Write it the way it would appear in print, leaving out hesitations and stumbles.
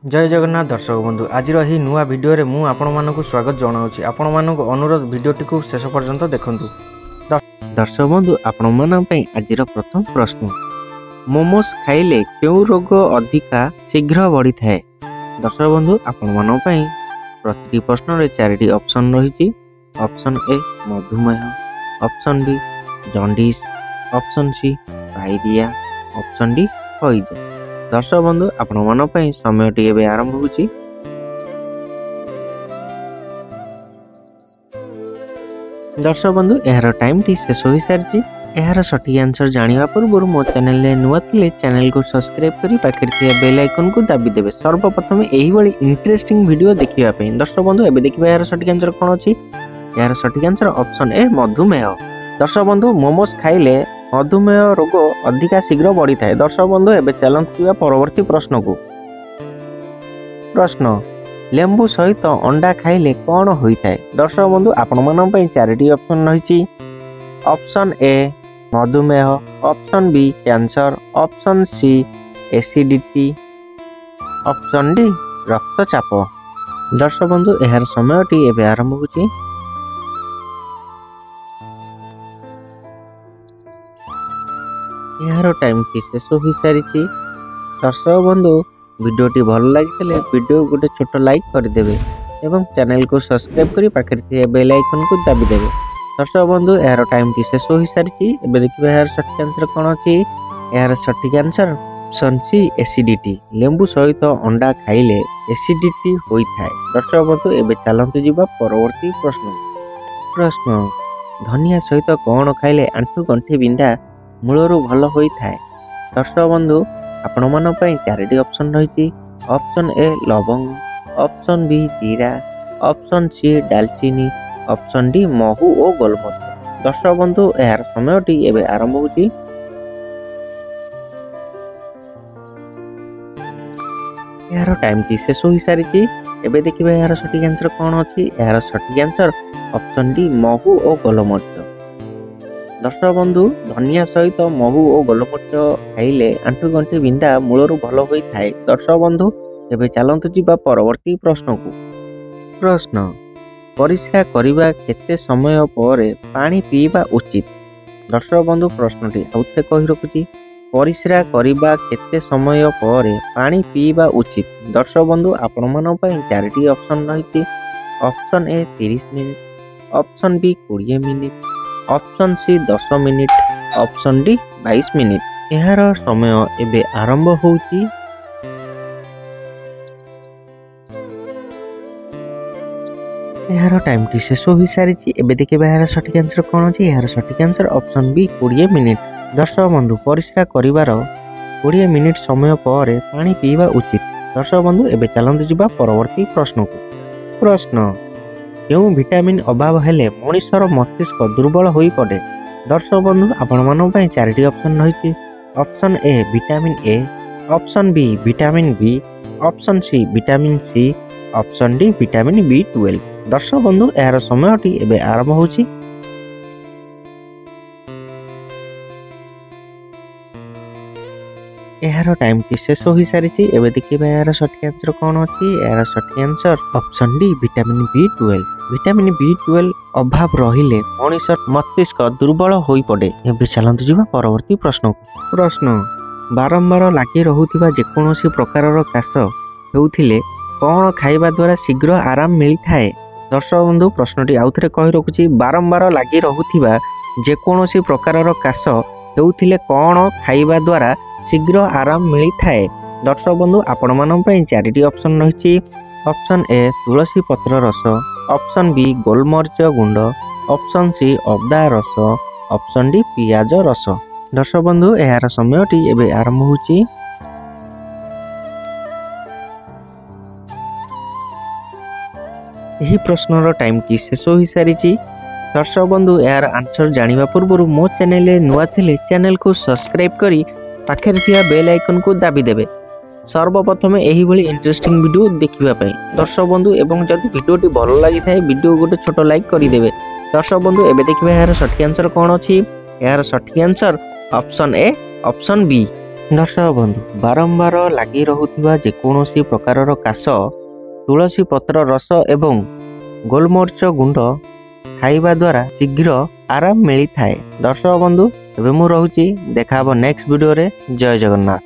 जय जगन्नाथ दर्शक बंधु आज नुआ भिडियो रे मु आपण मानक स्वागत जनाऊँगी। आपण मानक अनुरोध भिडियोटी को शेष पर्यंत देखंतु। दर्शक बंधु आपण मानक आज प्रथम प्रश्न, मोमोस खाइले क्यों रोग अधिका शीघ्र बढ़ी थाए? दर्शक बंधु आपण मानक प्रति प्रश्न रे 4टी ऑप्शन रही। ऑप्शन ए मधुमेह, option B jaundice, option C diarrhoea, option D poison. दर्शक बंधु आपण मन समय टी एबे आरंभ होची। दर्शक बंधु यार टाइम टी शेष हो सारी। यार सठिक आंसर जानिबा पूर्व मो चैनल ले नुआ थिले चैनल को सब्सक्राइब करी पाखे बेल आइकन को दाबी देबे सर्वप्रथम एही वाली इंटरेस्टिंग वीडियो देखिबा पे। दर्शक बंधु एबे देखिबा यार सठिक आंसर कोन अछि। यार सठिक आंसर ऑप्शन ए मधुमेह। दर्शक बंधु मोमोस खाइले मधुमेह रोग अधिका शीघ्र बढ़ी थाए। दर्शक बंधु एबे चलंतु परवर्ती प्रश्न को। प्रश्न, लेंबू सहित अंडा खाइले कौन होई थाए? दर्शक बंधु आपण मन पई 4टी ऑप्शन रही। ऑप्शन ए मधुमेह, option B cancer, option C acidity, option D रक्तचाप। दर्शक बंधु एहार समय टी एबे आरंभ होची। यार टाइम की शेष हो सारी। दर्शक बंधु वीडियोटी भल लगी वीडियो गोटे छोट लाइक करदेवे एवं चैनल को सब्सक्राइब करी पाखे बेल आइकन को दाबी देवे। दर्शक बंधु यार टाइम टी शेष हो सारी। एबे देखिबा यार सठिक आंसर कौन अछि। यार सठिक आंसर ऑप्शन सी एसिडिटी। लेंबू सहित अंडा खाइले एसिडिटी होई थाए। दर्शक बंधु एबे चलंतु जिबा परवर्ती प्रश्न। प्रश्न, धनिया सहित कौन खाइले आंठु गंठी बिंधा मूलरू भल होई थाए? दर्शक बंधु आपण मन पई 4टी ऑप्शन रही। ऑप्शन ए लवंग, ऑप्शन बी जीरा, ऑप्शन सी दालचीनी, ऑप्शन डी महू और गोलमरीच। दर्शक बंधु यार समय टी एबे आरंभ होची। यार टाइम टी शेष हो सारी। एबे देखिबा यार सठिक आंसर कौन अछि। यार सठिक आंसर ऑप्शन डी महू और गोलमरीच। दर्शक बंधु धनिया सहित महू और गोलमरीच खाइले आंठु गंठी बिंधा मूलरू भल होई थाए। दर्शक बंधु एबे चलंतु जिबा परवर्ती प्रश्न को। प्रश्न, परिस्रा करिबा केते समय परे पानी पीबा उचित? दर्शक बंधु प्रश्नटी आउथे कहि रखुची। परिस्रा करिबा केते समय परे पानी पीबा उचित? दर्शक बंधु आपण मन पई 4टी ऑप्शन रही। Option A 30 minute, option B 20 minute, option C 10 minute, option D 22 minute. यार समय एबे आरंभ होउची। यार टाइम टी शेष हो सारी। एबे देखिबा यार सठिक आंसर कौन अछि। यार सठिक आंसर ऑप्शन बी 20 मिनिट। दर्शक बंधु परिस्रा करिवार 20 मिनिट समय पर पानी पीवा उचित। दर्शक बंधु एबे चलंतु जिबा परवर्ती प्रश्न को। प्रश्न, क्यों विटामिन अभाव हेले मनुष्यर मस्तिष्क दुर्बल होई पड़े? दर्शक बंधु आपण मन पई 4टी ऑप्शन रही। Option A vitamin A, option B vitamin B, option C vitamin C, option D vitamin B12। दर्शक बंधु यार समय टी एबे आरंभ होची। यार टाइम टी शेष हो सारी। एबे देखिबा यार सठिक आंसर कौन अछि। यार सठिक answer option D vitamin B12। Vitamin B12 अभाव रहिले मनुष्य मस्तिष्क दुर्बल होई पड़े। एबे चलंतु जिबा परवर्ती प्रश्न को। प्रश्न, बारंबार लागि रहुथिबा जेकोनोसी प्रकारर काश हेउथिले कौन खाइबा द्वारा शीघ्र आराम मिली थाए? दर्शक बंधु प्रश्नटी आउथरे कहि रखुची। बारंबार लागि रहुथिबा जेकोनोसी प्रकारर काश हेउथिले कौन खाइबा द्वारा शीघ्र आराम मिली थाए? दर्शक बंधु आपण मन पई 4टी ऑप्शन रही। ऑप्शन ए तुलसी पत्र रस, ऑप्शन बी गोलमरीच गुंड, ऑप्शन सी अदा रस, ऑप्शन डी पियाज रस। दर्शक बंधु यार समय टी एबे आरंभ होची। यही प्रश्नर टाइम की शेष हो सारी। दर्शक बंधु यार आंसर जानिबा पूर्व मो चैनल नुआ थिले चैनल को सब्सक्राइब करी पाखे बेल आइकन को दाबी देवे सर्वप्रथम यही भली इंटरेस्टिंग वीडियो देखिबा पई। दर्शक बंधु एवं जदि वीडियोटी भल लगी थाए वीडियो गोटे छोट लाइक करदेवे। दर्शक बंधु एबे देखिबा यार सठिक आंसर कौन अछि। यार सठिक answer option A, option B ଦର୍ଶକ ବନ୍ଧୁ, ବାରମ୍ବାର ଲାଗି ରହୁଥିବା ଯେକୌଣସି ପ୍ରକାରର କାଶ ତୁଳସୀ ପତ୍ର ରସ ଏବଂ ଗୋଲମରିଚ ଗୁଣ୍ଡ ଖାଇବା ଦ୍ୱାରା ଶୀଘ୍ର ଆରାମ ମିଳିଥାଏ। ଦର୍ଶକ ବନ୍ଧୁ, ଏବେ ମୁଁ ରହୁଛି, ଦେଖା ହେବ ନେକ୍ସଟ ଭିଡ଼ିଓରେ। ଜୟ ଜଗନ୍ନାଥ।